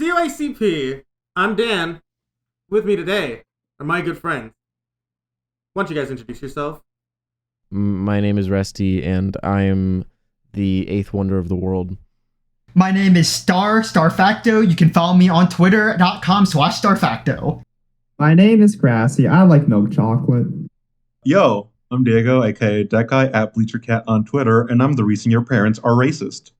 COACP, I'm Dan. With me today are my good friends. Why don't you guys introduce yourself? My name is Resty, and I am the eighth wonder of the world. My name is Starfacto. You can follow me on twitter.com/Starfacto. My name is Grassy. I like milk chocolate. Yo, I'm Diego, aka That Guy at BleacherCat on Twitter, and I'm the reason your parents are racist.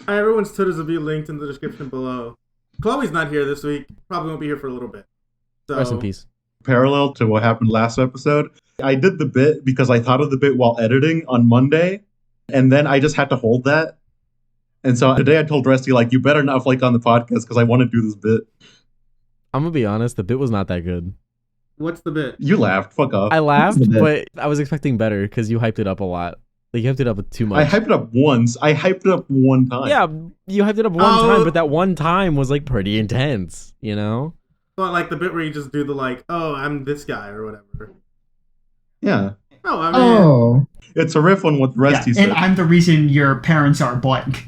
Everyone's Twitters will be linked in the description below. Chloe's not here this week. Probably won't be here for a little bit. So, Rest in peace. Parallel to what happened last episode, I did the bit because I thought of the bit while editing on Monday, and then I just had to hold that. And so today I told Resty, like, you better not flake on the podcast because I want to do this bit. I'm gonna be honest, the bit was not that good. What's the bit? You laughed. Fuck off. I laughed, the bit? but I was expecting better because you hyped it up a lot. Like, you hyped it up too much. I hyped it up once. I hyped it up one time. Yeah, you hyped it up one time, but that one time was, like, pretty intense, you know? But like the bit where you just do the like, oh, I'm this guy or whatever. Yeah. Oh, I mean, Oh, It's a riff on what Resty said. And I'm the reason your parents are blank.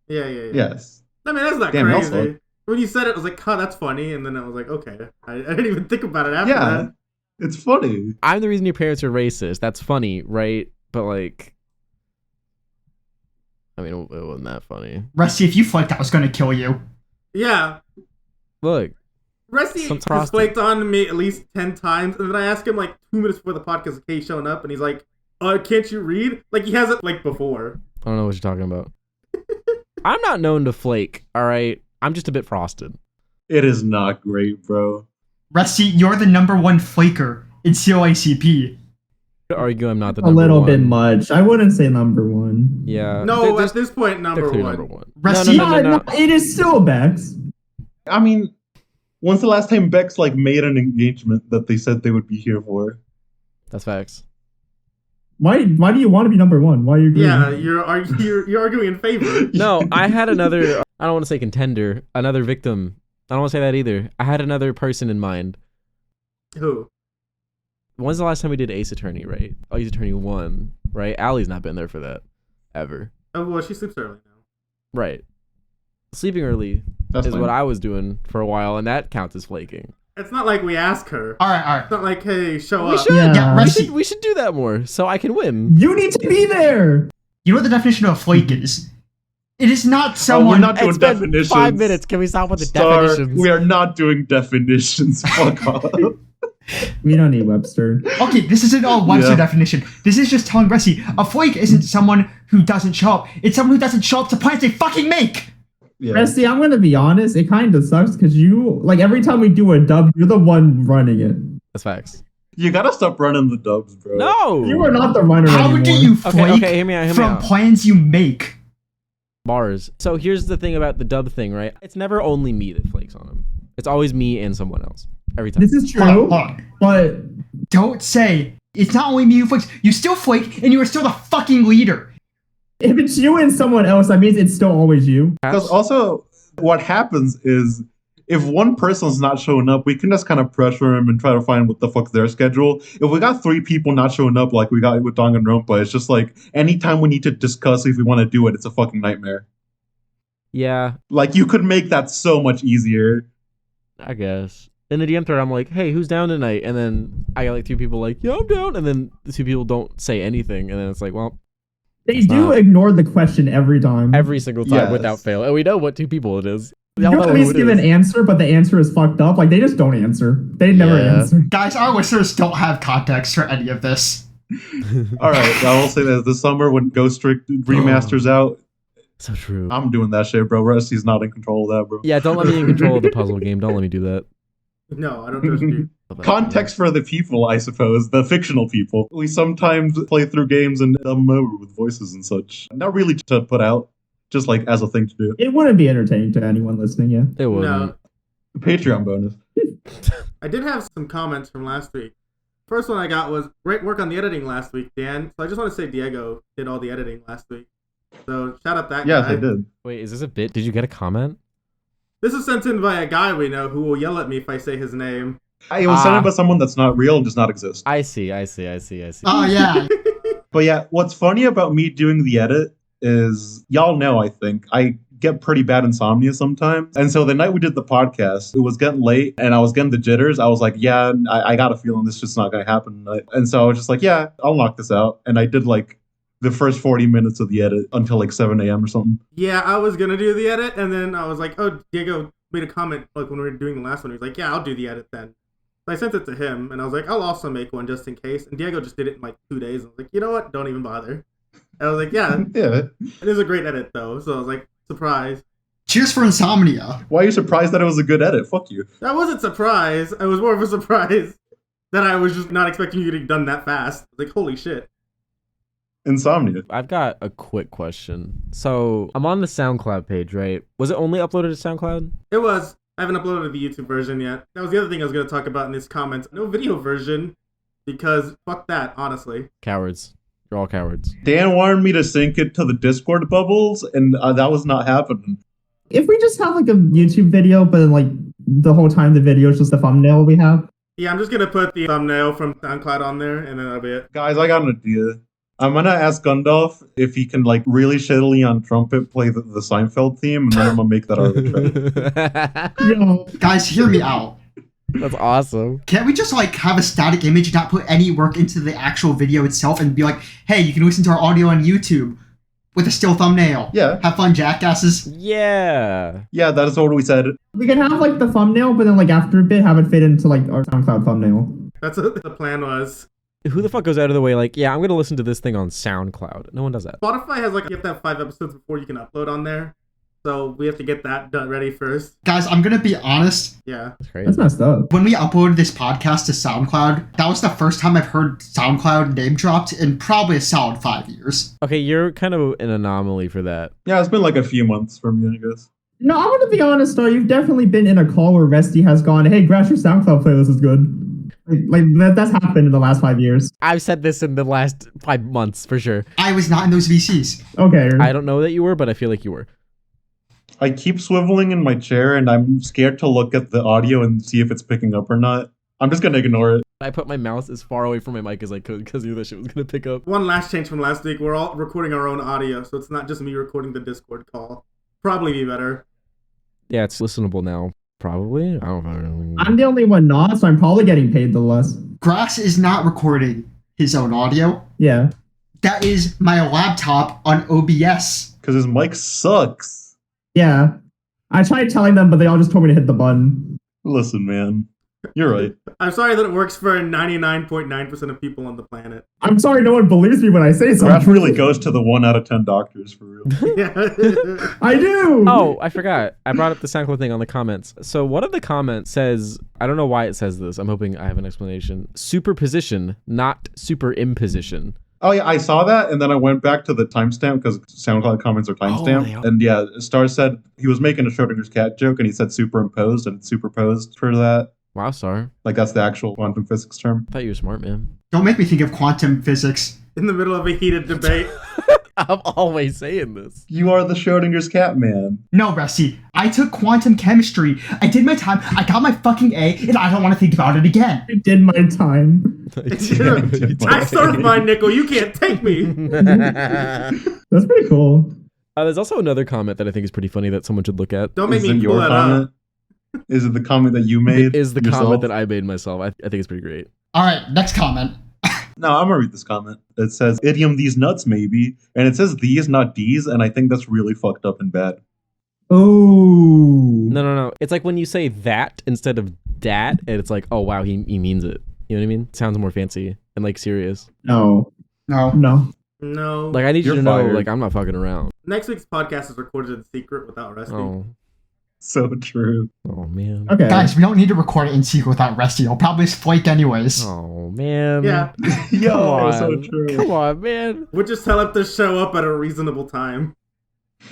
yeah. Yes. I mean, that's not Damn, crazy. also- When you said it, I was like, huh, that's funny. And then I was like, okay. I didn't even think about it after Yeah. that. It's funny. I'm the reason your parents are racist. That's funny, right? But, like, I mean, it wasn't that funny. Rusty, if you flaked, I was going to kill you. Yeah. Look, Rusty Some has frosty. flaked on me at least 10 times. And then I asked him like 2 minutes before the podcast, okay, he's showing up. And he's like, can't you read? Like, he hasn't like before. I don't know what you're talking about. I'm not known to flake, all right? I'm just a bit frosted. It is not great, bro. Rusty, you're the number one flaker in COACP. To argue I'm not the a number little one. bit much. I wouldn't say number one. Yeah. No, there's- at this point, they're number clear one. number one. Rusty, No. It is still Bex. I mean, when's the last time Bex like made an engagement that they said they would be here for? That's facts. Why do you want to be number one? Why are you agreeing? Yeah, you're arguing in favor. No, I had another, I don't want to say contender, another victim. I don't want to say that either. I had another person in mind. Who? When's the last time we did Ace Attorney, right? Oh, Ace Attorney 1, right? Allie's not been there for that, ever. Oh, well, she sleeps early now. Right. Sleeping early That's is fine. what I was doing for a while, and that counts as flaking. It's not like we ask her. all right. It's not like, hey, show We up. should. Yeah, We Rusty, should do that more, so I can win. You need to be there. you know what the definition of a flake is? It is not Oh, we're someone... not doing It's been definitions. 5 minutes. Can we stop with the Star, definitions? we are not doing definitions. Fuck off. We don't need Webster. Okay, this isn't a Webster Yeah. definition. This is just telling Rusty, a flake isn't someone who doesn't show up. It's someone who doesn't show up to plans they fucking make. Yeah. Resty, I'm gonna be honest. It kind of sucks because you, like, every time we do a dub, you're the one running it. That's facts. You gotta stop running the dubs, bro. No! You are not the runner How anymore. do you Okay, flake hear me out. from plans you make? Bars. So here's the thing about the dub thing, right? It's never only me that flakes on him. It's always me and someone else. Every time. This is Hold true, on, hold on. but Don't say it's not only me who flakes. You still flake, and you are still the fucking leader. if it's you and someone else, that means it's still always you. Because also, what happens is, if one person's not showing up, we can just kind of pressure him and try to find what the fuck's their schedule. If we got 3 people not showing up, like we got with Danganronpa, it's just like, anytime we need to discuss if we want to do it, it's a fucking nightmare. Yeah, Like, you could make that so much easier. I guess. In the DM thread, I'm like, hey, who's down tonight? And then I got like 2 people like, yeah, I'm down. And then the 2 people don't say anything. And then it's like, well, They It's do not. ignore the question every time. every single time Yes. without fail. And we know what 2 people it is. We all You know at who least it give is. an answer, but the answer is fucked up. Like, they just don't answer. They never Yeah. answer. Guys, our listeners don't have context for any of this. Alright, I will say that this summer when Ghost Trick remasters out, So true. I'm doing that shit, bro. Rusty's not in control of that, bro. Yeah, don't let me in control of the puzzle game. Don't let me do that. No, I don't trust you. Context for the people, I suppose, the fictional people. We sometimes play through games and dub them over with voices and such. Not really to put out, just like as a thing to do. It wouldn't be entertaining to anyone listening, yeah. It wouldn't. No. Patreon bonus. I did have some comments from last week. First one I got was, great work on the editing last week, Dan. So I just want to say Diego did all the editing last week. So shout out that Yes, guy. I did. Wait, is this a bit? Did you get a comment? This is sent in by a guy we know who will yell at me if I say his name. It was sent in by someone that's not real and does not exist. I see. Oh, yeah. But yeah, what's funny about me doing the edit is, y'all know, I think, I get pretty bad insomnia sometimes. And so the night we did the podcast, it was getting late and I was getting the jitters. I was like, yeah, I got a feeling this is just not going to happen tonight. And so I was just like, yeah, I'll knock this out. And I did like the first 40 minutes of the edit until like 7 a.m. or something. Yeah, I was going to do the edit. And then I was like, oh, Diego made a comment like when we were doing the last one. He was like, yeah, I'll do the edit then. So I sent it to him and I was like, I'll also make one just in case. And Diego just did it in like 2 days. I was like, you know what? Don't even bother. And I was like, yeah, Yeah. it is a great edit though. So I was like, surprised. Cheers for insomnia. Why are you surprised that it was a good edit? Fuck you. I wasn't surprised. I was more of a surprise that I was just not expecting you to get done that fast. Like, holy shit. Insomnia. I've got a quick question. So I'm on the SoundCloud page, right? Was it only uploaded to SoundCloud? It was. I haven't uploaded the YouTube version yet. That was the other thing I was going to talk about in this comments. No video version because fuck that, honestly. Cowards. You're all cowards. Dan wanted me to sync it to the Discord bubbles, and that was not happening. If we just have like a YouTube video, but then like the whole time the video is just the thumbnail we have. Yeah, I'm just going to put the thumbnail from SoundCloud on there, and then that'll be it. Guys, I got an idea. I'm gonna ask Gundalf if he can like really shittily on trumpet play the Seinfeld theme, and then I'm gonna make that arbitrary. Yo, Guys, hear me out. That's awesome. Can't we just like have a static image and not put any work into the actual video itself and be like, hey, you can listen to our audio on YouTube with a still thumbnail. Yeah. Have fun, jackasses. Yeah. Yeah, that is what we said. we can have like the thumbnail, but then like after a bit have it fit into like our SoundCloud thumbnail. That's what the plan was. Who the fuck goes out of the way like, yeah, I'm going to listen to this thing on SoundCloud? No one does that. Spotify has like, you have to have 5 episodes before you can upload on there. So we have to get that done ready first. Guys, I'm gonna be honest. Yeah. That's crazy. That's messed up. When we uploaded this podcast to SoundCloud, that was the first time I've heard SoundCloud name dropped in probably a solid 5 years. Okay, you're kind of an anomaly for that. Yeah, it's been like a few months for me, I guess. No, I'm gonna be honest though. You've definitely been in a call where Resty has gone, "Hey, Grash, your SoundCloud playlist is good." Like that's happened in the last 5 years. I've said this in the last 5 months for sure. I was not in those VCs. Okay. I don't know that you were, but I feel like you were. I keep swiveling in my chair, and I'm scared to look at the audio and see if it's picking up or not. I'm just gonna ignore it. I put my mouse as far away from my mic as I could because I knew that shit was going to pick up. One last change from last week. We're all recording our own audio, so it's not just me recording the Discord call. Probably be better. Yeah, it's listenable now. Probably. I don't know. I'm the only one not, so I'm probably getting paid the less. Grass is not recording his own audio. Yeah. That is my laptop on OBS. Because his mic sucks. Yeah. I tried telling them, but they all just told me to hit the button. Listen, man. You're right. I'm sorry that it works for 99.9% of people on the planet. I'm sorry no one believes me when I say Graph something. really goes to the 1 out of 10 doctors, for real. Yeah. I do! Oh, I forgot. I brought up the SoundCloud thing on the comments. So one of the comments says, I don't know why it says this. I'm hoping I have an explanation. Superposition, not superimposition. Oh, yeah, I saw that, and then I went back to the timestamp, because SoundCloud comments are timestamped. are. And yeah, Star said he was making a Schrodinger's cat joke, and he said superimposed, and it's superposed for that. Wow, Star. Like, that's the actual quantum physics term. I thought you were smart, man. Don't make me think of quantum physics. In the middle of a heated debate. I'm always saying this. You are the Schrodinger's cat, man. No, Rusty. I took quantum chemistry. I did my time. I got my fucking A, and I don't want to think about it again. I did my time. I served my nickel. You can't take me. That's pretty cool. There's also another comment that I think is pretty funny that someone should look at. Don't make Is me it pull your that comment? up. Is it the comment that you made? It is the yourself? comment that I made myself. I think it's pretty great. All right, next comment. No, I'm gonna read this comment. It says, idiom these nuts, maybe. And it says these, not D's, and I think that's really fucked up and bad. Oh. No. It's like when you say that instead of dat, and it's like, oh, wow, he means it. You know what I mean? It sounds more fancy and like serious. No. No. No. No. Like, I need you You're to know, fired. like, I'm not fucking around. Next week's podcast is recorded in secret without Rusty. So true. Oh, man. Okay. Guys, we don't need to record it in secret without Rusty. He'll probably flake anyways. Oh, man. Yeah. Yo, Come so on. true. Come on, man. We'll just tell him to show up at a reasonable time.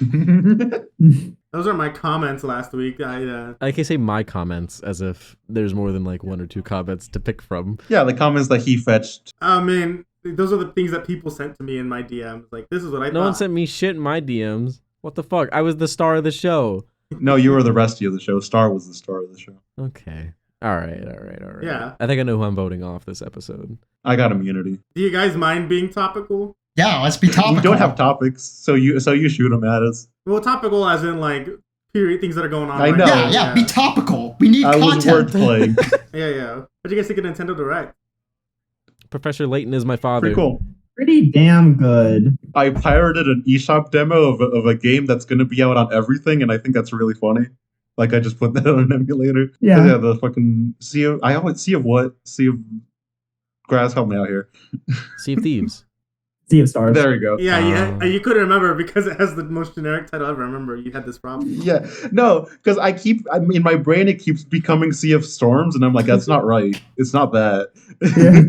Those are my comments last week. Like I say my comments as if there's more than like 1 or 2 comments to pick from. Yeah, the comments that he fetched. I mean, those are the things that people sent to me in my DMs. Like, this is what I No thought. one sent me shit in my DMs. What the fuck? I was the star of the show. No, you were the Rusty of the show. Star was the star of the show. Okay. All right. Yeah. I think I know who I'm voting off this episode. I got immunity. Do you guys mind being topical? Yeah, let's be topical. We don't have topics, so you shoot them at us. Well, topical as in like period things that are going on. I right know. now. Yeah, be topical. We need I was content. wordplaying. Yeah. What'd you guys think of Nintendo Direct? Professor Layton is my father. Pretty cool. Pretty damn good. I pirated an eShop demo of a game that's going to be out on everything, and I think that's really funny. Like, I just put that on an emulator. Yeah. The fucking Sea of Grass, help me out here. Sea of Thieves. Sea of Stars. There we go. Yeah, you couldn't remember because it has the most generic title ever. I remember you had this problem. Yeah, no, because in my brain, it keeps becoming Sea of Storms, and I'm like, that's not right. It's not that. Yeah.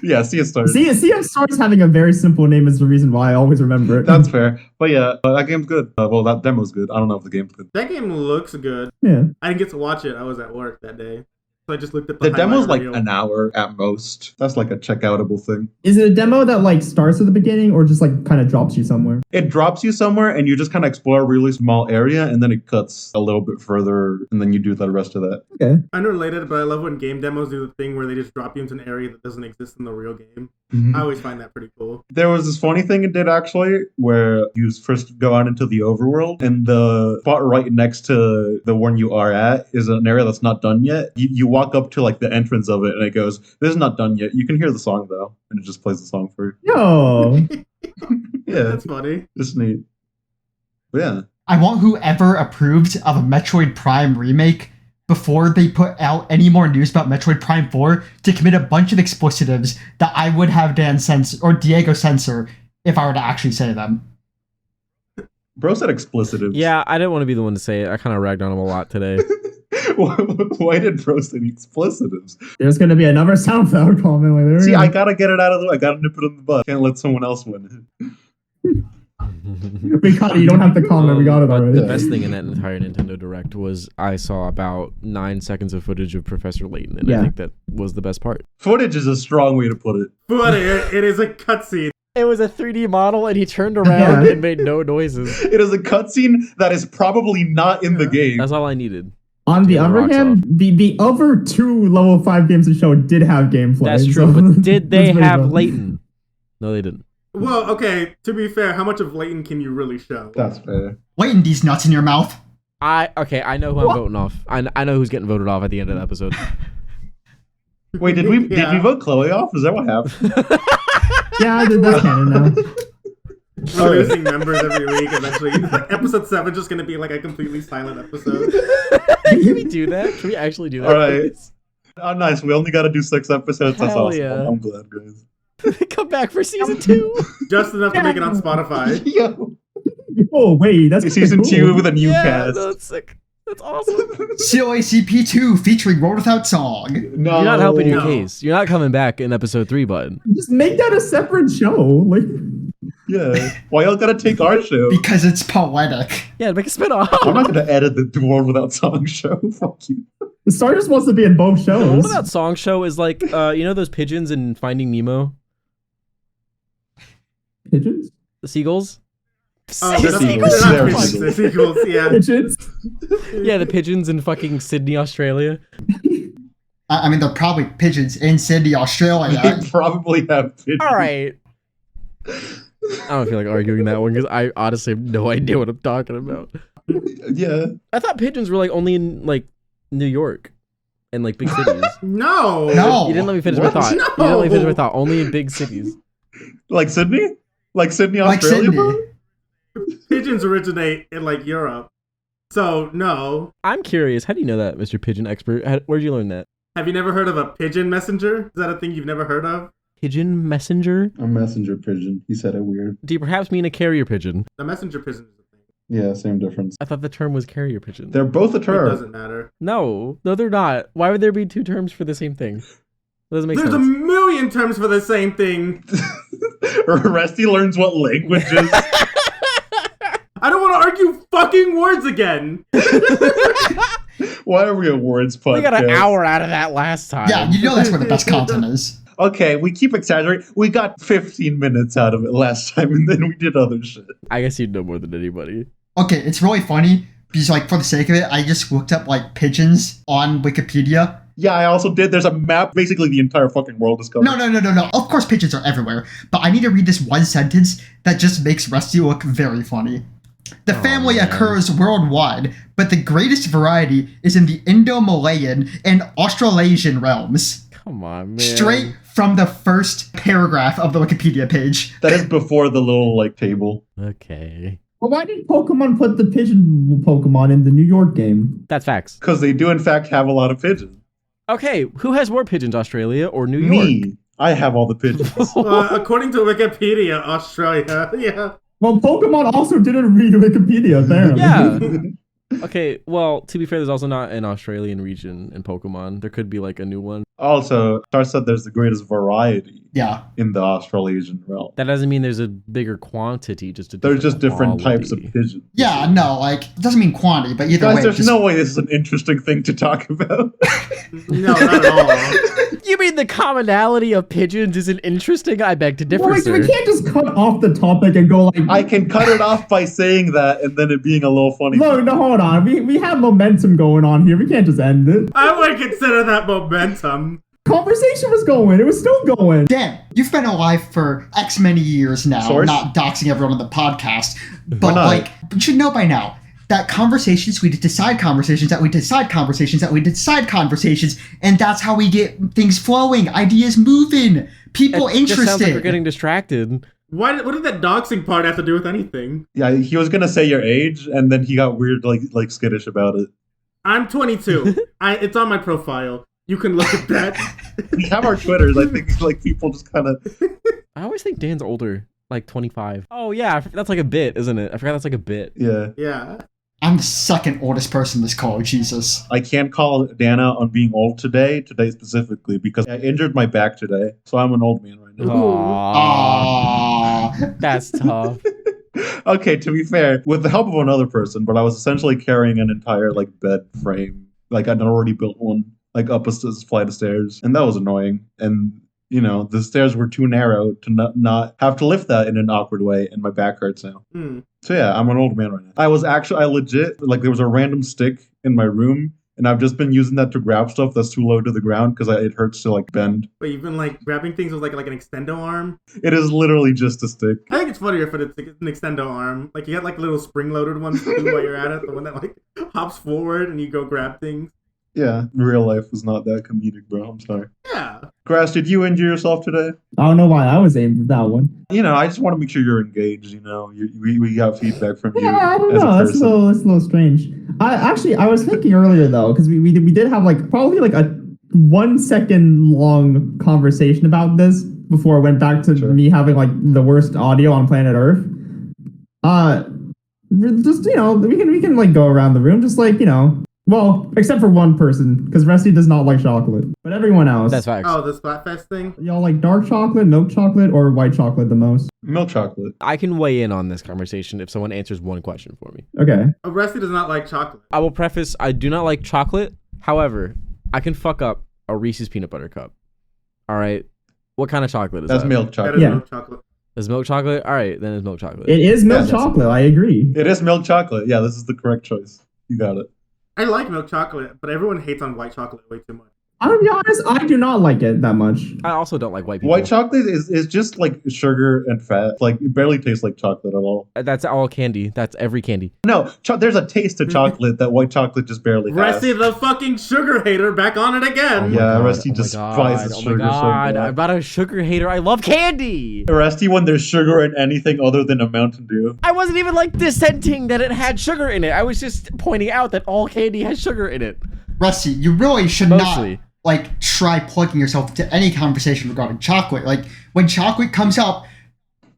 Yeah, Sea of Stars. Sea of Stars having a very simple name is the reason why I always remember it. That's fair. But yeah, that game's good. Well, that demo's good. I don't know if the game's good. That game looks good. Yeah. I didn't get to watch it. I was at work that day. So I just looked at The demo's highlight like reel. an hour at most. That's like a checkoutable thing. Is it a demo that like starts at the beginning or just like kind of drops you somewhere? It drops you somewhere and you just kind of explore a really small area and then it cuts a little bit further and then you do the rest of that. Okay. Unrelated, but I love when game demos do the thing where they just drop you into an area that doesn't exist in the real game. I always find that pretty cool. There was this funny thing it did actually, where you first go out into the overworld, and the spot right next to the one you are at is an area that's not done yet. You walk up to like the entrance of it, and it goes, "This is not done yet." You can hear the song though, and it just plays the song for you. Yo. Yeah, That's funny. it's neat. But yeah, I want whoever approved of a Metroid Prime remake before they put out any more news about Metroid Prime 4 to commit a bunch of explicitives that I would have Dan censor or Diego censor if I were to actually say them. bro said explicitives. Yeah, I didn't want to be the one to say it. I kind of ragged on him a lot today. Why did bro say explicitives? There's gonna be another SoundCloud comment later. See, I gotta get it out of the way. I gotta nip it in the butt. Can't let someone else win. We got it. You don't have to comment. We got it But already. the best thing in that entire Nintendo Direct was I saw about 9 seconds of footage of Professor Layton, and I Yeah. think that was the best part. Footage is a strong way to put it. But it is a cutscene. It was a 3D model, and he turned around Yeah. and made no noises. It is a cutscene that is probably not in the game. That's all I needed. On the Take the other rocks hand, the other 2 level 5 games to show did have gameplay. That's true, so but did they that's very have fun. Layton? No, they didn't. Well, okay, to be fair, how much of Layton can you really show? That's fair. Waiting these nuts in your mouth. I know who I'm voting off. I know who's getting voted off at the end of the episode. Wait, did we Yeah. vote Chloe off? Is that what happened? Yeah, that's canon now. We're losing members every week eventually. Like, episode 7 just gonna be like a completely silent episode. Can we do that? Can we actually do that? All right. please? Oh, nice. We only got to do 6 episodes. That's Hell awesome. yeah. I'm glad, guys. Come back for season 2. Just enough to make it on Spotify. Yo, Oh wait, that's season kinda 2 with a new Yeah, cast. that's sick. That's awesome. COACP 2 featuring World Without Song. No, You're not helping your No. case. You're not coming back in episode 3, bud. Just make that a separate show. Like, Yeah. Why y'all gotta take our show? Because it's poetic. Yeah, make a spinoff. I'm not gonna edit the World Without Song show. Fuck you. the star just wants to be in both The shows. What About Song show is like, you know those pigeons in Finding Nemo? Pigeons? The seagulls? Oh, The they're sequels. not They're pigeons, sequels. they're sequels, yeah. Pigeons? Yeah, the pigeons in fucking Sydney, Australia. I mean, they're probably pigeons in Sydney, Australia. They probably have pigeons. All right. I don't feel like arguing that one because I honestly have no idea what I'm talking about. Yeah. I thought pigeons were like only in like New York and like big cities. No. No. You didn't let me finish my What? thought. No. You didn't let me finish my thought. Only in big cities. Like Sydney? Like Sydney, Like Australia? Sydney. bro? Pigeons originate in like Europe. So no. I'm curious. How do you know that, Mr. Pigeon Expert? Where'd you learn that? Have you never heard of a pigeon messenger? Is that a thing you've never heard of? Pigeon messenger? A messenger pigeon. He said it weird. Do you perhaps mean a carrier pigeon? The messenger pigeon is a thing. Yeah, same difference. I thought the term was carrier pigeon. They're both a It term. doesn't matter. No, they're not. Why would there be 2 terms for the same thing? That doesn't make There's a sense. million terms for the same thing. Rusty learns what languages. I don't want to argue fucking words again. Why are we a words podcast? We got an hour out of that last time. Yeah, you know that's where the best content is. Okay, we keep exaggerating. We got 15 minutes out of it last time, and then we did other shit. I guess you'd know more than anybody. Okay, it's really funny because, like, for the sake of it, I just looked up, like, pigeons on Wikipedia, Yeah, I also did. There's a map. Basically, the entire fucking world is covered. No. Of course, pigeons are everywhere. But I need to read this one sentence that just makes Rusty look very funny. The family occurs worldwide, but the greatest variety is in the Indo-Malayan and Australasian realms. Come on, man. Straight from the first paragraph of the Wikipedia page. That is before the little, like, table. Okay. Well, why did Pokemon put the pigeon Pokemon in the New York game? That's facts. Because they do, in fact, have a lot of pigeons. Okay, who has more pigeons, Australia or New York? Me. I have all the pigeons. According to Wikipedia, Australia. Yeah. Well, Pokemon also didn't read Wikipedia, apparently. Yeah. Okay, well, to be fair, there's also not an Australian region in Pokemon. There could be like a new one. Also, Star said there's the greatest variety Yeah. in the Australasian realm. That doesn't mean there's a bigger quantity, just a There's just different types of quality. pigeons. Yeah, no, like, it doesn't mean quantity, but either Guys, way. there's just- no way this is an interesting thing to talk about. No, not at all. You mean the commonality of pigeons isn't interesting? I beg to differ, Well, wait, sir. we can't just cut off the topic and go like, I can cut it off by saying that and then it being a little funny. no, hold on. We have momentum going on here. We can't just end it. I would consider that momentum. Conversation was going. It was still going. Dan, you've been alive for X many years now, Source? not doxing everyone on the podcast. But, We're not. like, you should know by now that conversations, we decide conversations, that we decide conversations, that we decide conversations, and that's how we get things flowing, ideas moving, people It just sounds like interested. we're getting distracted. What did that doxing part have to do with anything? Yeah, he was gonna say your age and then he got weird, like skittish about it. I'm 22. It's on my profile. You can look at that. We have our Twitters. I think like people just kind of. I always think Dan's older, like 25. Oh yeah, that's like a bit, isn't it? I forgot that's like a bit. Yeah, Yeah. I'm the second oldest person in this call, Jesus. I can't call Dana on being old today specifically, because I injured my back today, so I'm an old man right now. Aww, Aww. that's tough. Okay, to be fair, with the help of another person, but I was essentially carrying an entire like bed frame, like I'd already built one, like up a flight of stairs, and that was annoying. And you know, the stairs were too narrow to not have to lift that in an awkward way, and my back hurts now. So yeah, I'm an old man right now. I legit, like there was a random stick in my room, and I've just been using that to grab stuff that's too low to the ground because it hurts to like bend. But you've been like grabbing things with like an extendo arm. It is literally just a stick. I think it's funnier if it's an extendo arm. Like you got like little spring-loaded ones too while you're at it. The one that like hops forward and you go grab things. Yeah, real life is not that comedic, bro. I'm sorry. Yeah. Grass, did you injure yourself today? I don't know why I was aimed for that one. You know, I just want to make sure you're engaged. You know, we got feedback from you Yeah, I don't as a know. That's a person. little strange. I was thinking earlier though, because we did have like probably like a 1 second long conversation about this before I went back to Sure. me having like the worst audio on planet Earth. Just we can like go around the room, just like well, except for one person, because Rusty does not like chocolate, but everyone else. That's facts. Oh, the Splatfest thing? Y'all like dark chocolate, milk chocolate, or white chocolate the most? Milk chocolate. I can weigh in on this conversation if someone answers one question for me. Okay. Oh, Rusty does not like chocolate. I will preface, I do not like chocolate. However, I can fuck up a Reese's peanut butter cup. All right. What kind of chocolate is That's that? milk That chocolate. is Yeah. milk chocolate. Is milk chocolate? All right, then it's milk chocolate. It is milk Yeah, chocolate, I agree. It is milk chocolate. Yeah, this is the correct choice. You got it. I like milk chocolate, but everyone hates on white chocolate way too much. I'm gonna be honest, I do not like it that much. I also don't like white people. White chocolate is just like sugar and fat. Like it barely tastes like chocolate at all. That's all candy. That's every candy. No, there's a taste to chocolate that white chocolate just barely has. Rusty the fucking sugar hater back on it again. Yeah, God, Rusty oh my just God, despises oh sugar my so God. bad. I'm not a sugar hater. I love candy. Rusty when there's sugar in anything other than a Mountain Dew. I wasn't even like dissenting that it had sugar in it. I was just pointing out that all candy has sugar in it. Rusty, you really should Mostly. not like try plugging yourself into any conversation regarding chocolate. Like when chocolate comes up,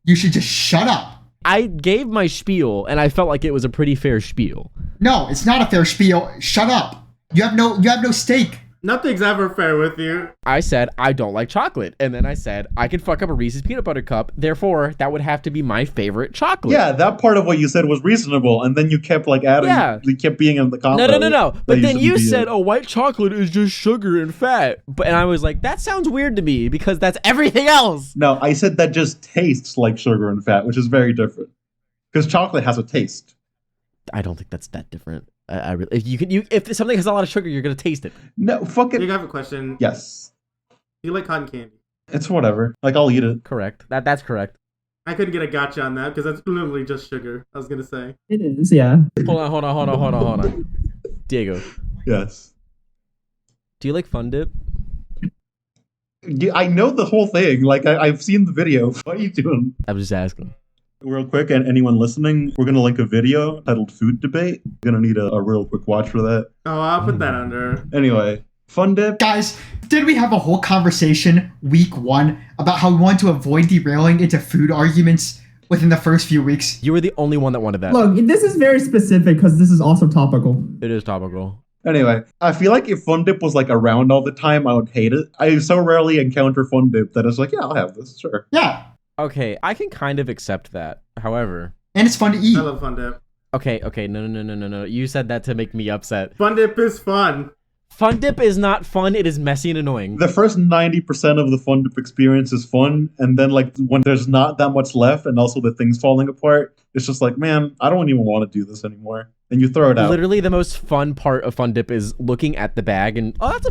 you should just shut up. I gave my spiel, and I felt like it was a pretty fair spiel. No, it's not a fair spiel. Shut up. You have no stake. Nothing's ever fair with you. I said I don't like chocolate, and then I said I could fuck up a Reese's peanut butter cup. Therefore, that would have to be my favorite chocolate. Yeah, that part of what you said was reasonable, and then you kept like adding. Yeah. You kept being in the combo. No. But then you shouldn't be said, in. "Oh, white chocolate is just sugar and fat." And I was like, "That sounds weird to me because that's everything else." No, I said that just tastes like sugar and fat, which is very different. Because chocolate has a taste. I don't think that's that different. I really, if something has a lot of sugar, you're gonna taste it. No, fuck You it. have a question. Yes. Do you like cotton candy? It's whatever. Like, I'll eat it. Correct. That's correct. I couldn't get a gotcha on that because that's literally just sugar. I was gonna say. It is, yeah. Hold on. Diego, Yes. do you like Fun Dip? Yeah, I know the whole thing. Like, I've seen the video. What are you doing? I was just asking. Real quick, and anyone listening, we're going to link a video titled Food Debate. Going to need a real quick watch for that. Oh, I'll put that under. Anyway, Fun Dip. Guys, did we have a whole conversation week 1 about how we want to avoid derailing into food arguments within the first few weeks? You were the only one that wanted that. Look, this is very specific because this is also topical. It is topical. Anyway, I feel like if Fun Dip was like around all the time, I would hate it. I so rarely encounter Fun Dip that it's like, yeah, I'll have this, sure. Yeah, Okay, I can kind of accept that. However, and it's fun to eat. I love Fun Dip. okay, no. You said that to make me upset. Fun Dip is fun. Fun Dip is not fun. It is messy and annoying. The first 90% of the Fun Dip experience is fun, and then like when there's not that much left and also the things falling apart, it's just like, man, I don't even want to do this anymore. And you throw it out. Literally, the most fun part of Fun Dip is looking at the bag and, oh, that's a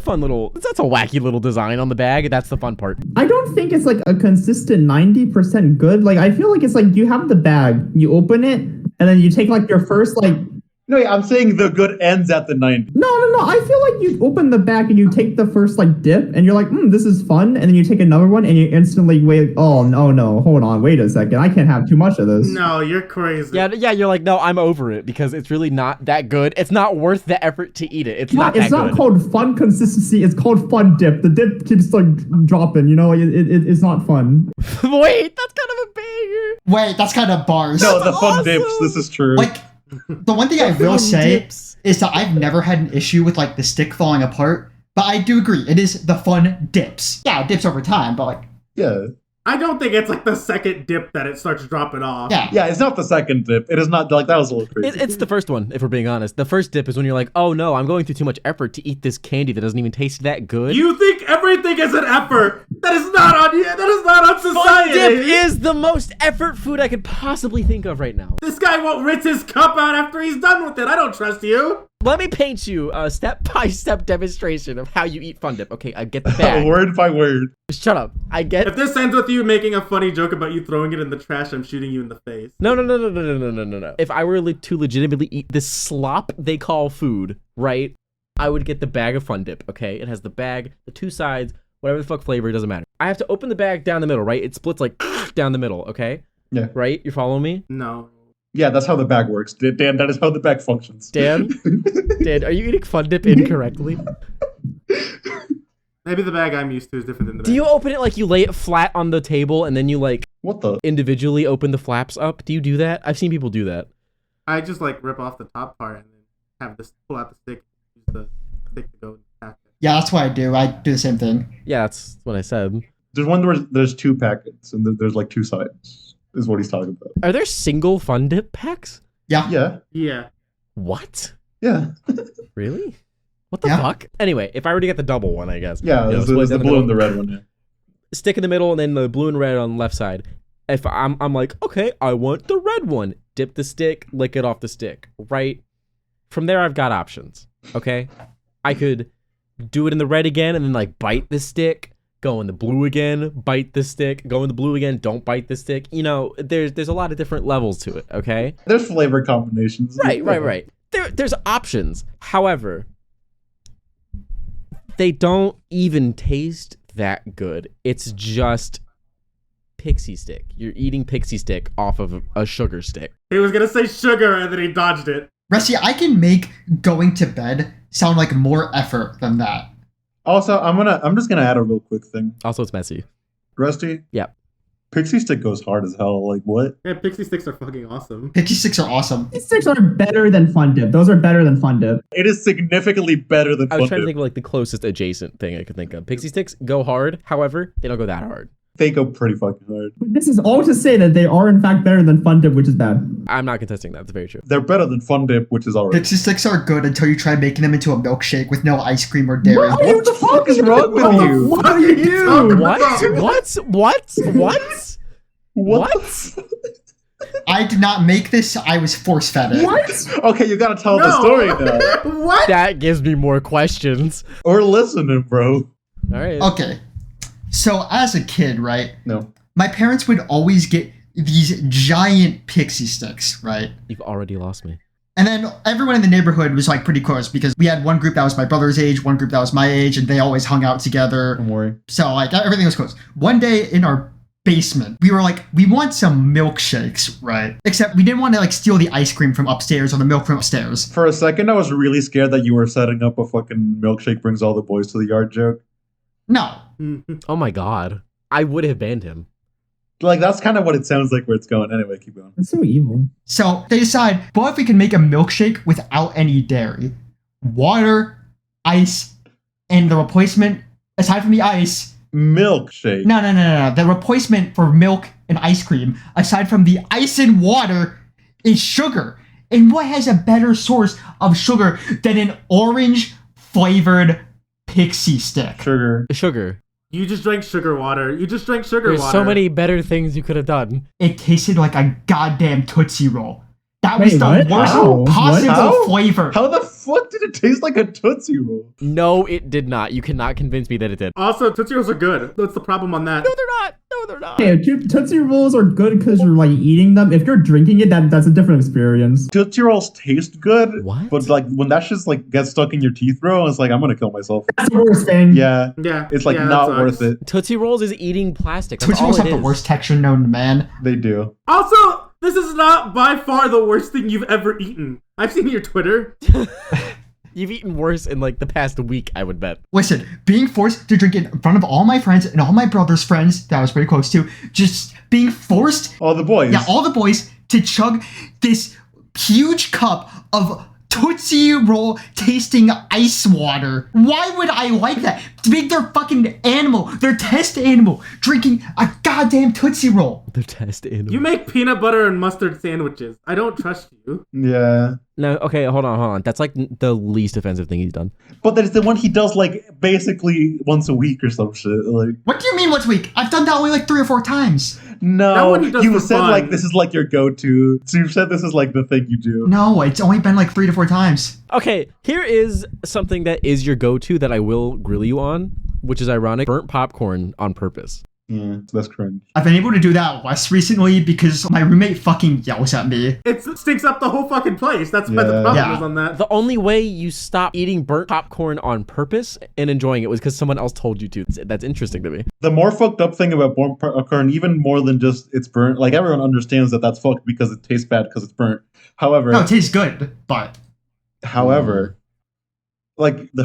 wacky little design on the bag. That's the fun part. I don't think it's like a consistent 90% good. Like, I feel like it's like you have the bag, you open it, and then you take like your first like. No, yeah, I'm saying the good ends at the 90. No. I feel like you open the bag and you take the first like dip, and you're like, this is fun, and then you take another one, and you instantly wait. Oh no, hold on, wait a second, I can't have too much of this. No, you're crazy. Yeah, you're like, no, I'm over it because it's really not that good. It's not worth the effort to eat it. It's not that It's not good. called fun consistency. It's called fun dip. The dip keeps like dropping. You know, it's not fun. Wait, that's kind of a banger. Wait, that's kind of bars. No, the Fun awesome. Dips, this is true. Like, the one thing I will Fun say Dips. is that I've never had an issue with like the stick falling apart, but I do agree it is the fun dips. Yeah, it dips over time, but like, yeah. I don't think it's like the second dip that it starts dropping off. yeah. Yeah, it's not the second dip. It is not, like, that was a little crazy. It's the first one, if we're being honest. The first dip is when you're like, oh no, I'm going through too much effort to eat this candy that doesn't even taste that good. You think everything is an effort? That is not on you. That is not on Fun society. Dip is the most effort food I could possibly think of right now. This guy won't rinse his cup out after he's done with it. I don't trust you. Let me paint you a step-by-step demonstration of how you eat Fun Dip. Okay, I get the bag. Word by word. Shut up. I get. If this ends with you making a funny joke about you throwing it in the trash, I'm shooting you in the face. No. If I were to legitimately eat this slop they call food, right, I would get the bag of Fun Dip, okay? It has the bag, the two sides, whatever the fuck flavor, it doesn't matter. I have to open the bag down the middle, right? It splits like down the middle, okay? Yeah. Right? You following me? No. Yeah, that's how the bag works. Dan, that is how the bag functions. Dan, are you eating Fun Dip incorrectly? Maybe the bag I'm used to is different than the bag. Do you open it like you lay it flat on the table and then you like What the? individually open the flaps up? Do you do that? I've seen people do that. I just like rip off the top part and then have this pull out the stick, use the stick to go and pack it. Yeah, that's what I do. I do the same thing. Yeah, that's what I said. There's one where there's two packets, and there's like two sides, is what he's talking about. Are there single Fun Dip packs? Yeah. Yeah. Yeah. What? Yeah. Really? What the Yeah. fuck? Anyway, if I were to get the double one, I guess. Yeah, You know, there's split the down blue middle, and the red one, yeah. stick in the middle, and then the blue and red on the left side. If I'm like, okay, I want the red one. Dip the stick, lick it off the stick, right? From there, I've got options, okay? I could do it in the red again and then like bite the stick, go in the blue again, bite the stick, go in the blue again, don't bite the stick. You know, there's a lot of different levels to it, okay? There's flavor combinations. Right. There's options. However, they don't even taste that good. It's just pixie stick. You're eating pixie stick off of a sugar stick. He was gonna say sugar and then he dodged it. Rusty, I can make going to bed sound like more effort than that. Also, I'm just gonna add a real quick thing. Also, it's messy. Rusty? Yep. Pixie stick goes hard as hell. Like, what? Yeah, pixie sticks are fucking awesome. Pixie sticks are awesome. These sticks are better than fun dip. Those are better than fun dip. It is significantly better than I was Fun trying to Dip. think of like the closest adjacent thing I could think of. Pixie sticks go hard. However, they don't go that hard. They go pretty fucking hard. But this is all to say that they are in fact better than fun dip, which is bad. I'm not contesting that. That's very true. They're better than Fun Dip, which is alright. Pixie sticks are good until you try making them into a milkshake with no ice cream or dairy. What the fuck is wrong with you? What are you doing? What? What? What? I did not make this. I was force fed it. What? Okay, you gotta tell the No. story now. What? That gives me more questions. We're listening, bro. All right. Okay. So as a kid, right, No. my parents would always get these giant pixie sticks, right? You've already lost me. And then everyone in the neighborhood was like pretty close because we had one group that was my brother's age, one group that was my age, and they always hung out together. Don't worry. So like everything was close. One day in our basement, we were like, we want some milkshakes, right? Except we didn't want to like steal the ice cream from upstairs or the milk from upstairs. For a second, I was really scared that you were setting up a fucking milkshake brings all the boys to the yard joke. No. Oh my god. I would have banned him. Like, that's kind of what it sounds like where it's going. Anyway, keep going. That's so evil. So they decide, what if we can make a milkshake without any dairy? Water, ice, and the replacement, aside from the ice, Milkshake. no. The replacement for milk and ice cream, aside from the ice and water, is sugar. And what has a better source of sugar than an orange flavored pixie stick? Sugar. Sugar. You just drank sugar water. You just drank sugar There's water. so many better things you could have done. It tasted like a goddamn Tootsie Roll. That was Wait, the what? worst How? possible What? How? flavor. How the fuck did it taste like a Tootsie Roll? No, it did not. You cannot convince me that it did. Also, Tootsie Rolls are good. What's the problem on that? No, they're not. No, they're not. Okay, Tootsie Rolls are good because you're like eating them. If you're drinking it, that's a different experience. Tootsie Rolls taste good, What? but like when that just like gets stuck in your teeth, bro, it's like I'm gonna kill myself. That's the worst thing. Yeah, Yeah. it's like yeah, that not sucks. worth it. Tootsie Rolls is eating plastic. That's Tootsie all Rolls it have the is. worst texture known to man. They do. Also, this is not by far the worst thing you've ever eaten. I've seen your Twitter. You've eaten worse in like the past week, I would bet. Listen, being forced to drink it in front of all my friends and all my brother's friends that I was pretty close to, just being forced, All the boys. yeah, all the boys, to chug this huge cup of Tootsie Roll tasting ice water. Why would I like that? To make their fucking animal, their test animal, drinking a goddamn Tootsie Roll. The test animal. You make peanut butter and mustard sandwiches. I don't trust you. Yeah. No, okay, hold on. That's like the least offensive thing he's done. But that is the one he does like basically once a week or some shit. Like What do you mean once a week? I've done that only like 3 or 4 times. That no, one he does you for said fun. like this is like your go-to. So you said this is like the thing you do. No, it's only been like 3 to 4 times. Okay, here is something that is your go-to that I will grill you on, which is ironic. Burnt popcorn on purpose. Yeah, that's cringe. I've been able to do that less recently because my roommate fucking yells at me. It stinks up the whole fucking place. That's why the Yeah. problem Yeah. is on that. The only way you stop eating burnt popcorn on purpose and enjoying it was because someone else told you to. That's interesting to me. The more fucked up thing about burnt popcorn, even more than just it's burnt, like everyone understands that that's fucked because it tastes bad because it's burnt. However, No, it tastes good, but however, like the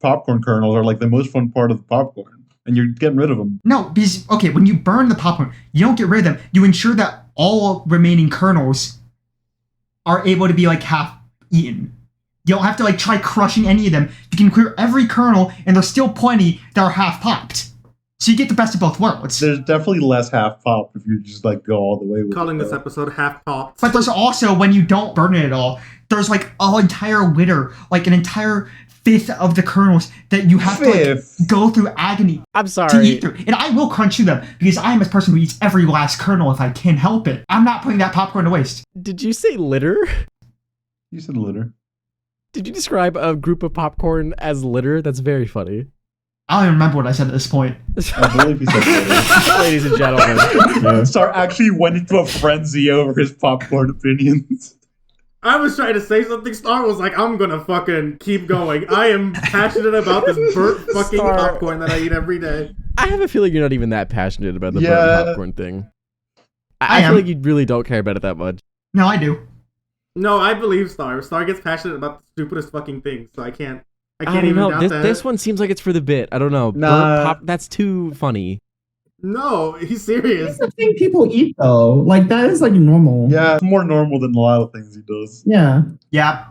popcorn kernels are like the most fun part of the popcorn, and you're getting rid of them. no, because okay, when you burn the popcorn, you don't get rid of them. You ensure that all remaining kernels are able to be like half eaten. You don't have to like try crushing any of them. You can clear every kernel, and there's still plenty that are half popped. So you get the best of both worlds. There's definitely less half pop if you just like go all the way with Calling it, this though. episode half popped. But there's also, when you don't burn it at all, there's like an entire litter, like an entire fifth of the kernels that you have to Fifth? like, go through agony I'm to sorry. eat through. And I will crunch through them because I am a person who eats every last kernel if I can help it. I'm not putting that popcorn to waste. Did you say litter? You said litter. Did you describe a group of popcorn as litter? That's very funny. I don't even remember what I said at this point. I believe you said litter. Ladies and gentlemen. Star actually went into a frenzy over his popcorn opinions. I was trying to say something. Star was like, I'm gonna fucking keep going. I am passionate about this burnt fucking Star. popcorn that I eat every day. I have a feeling you're not even that passionate about the Yeah. burnt popcorn thing. I I feel am. like you really don't care about it that much. No, I do. No, I believe Star. Star gets passionate about the stupidest fucking things, so I can't I don't even know. doubt This, that. this one seems like it's for the bit. I don't know. Nah. That's too funny. No, he's serious. That's the thing people eat though. Like that is like normal. Yeah, it's more normal than a lot of things he does. Yeah. Yeah.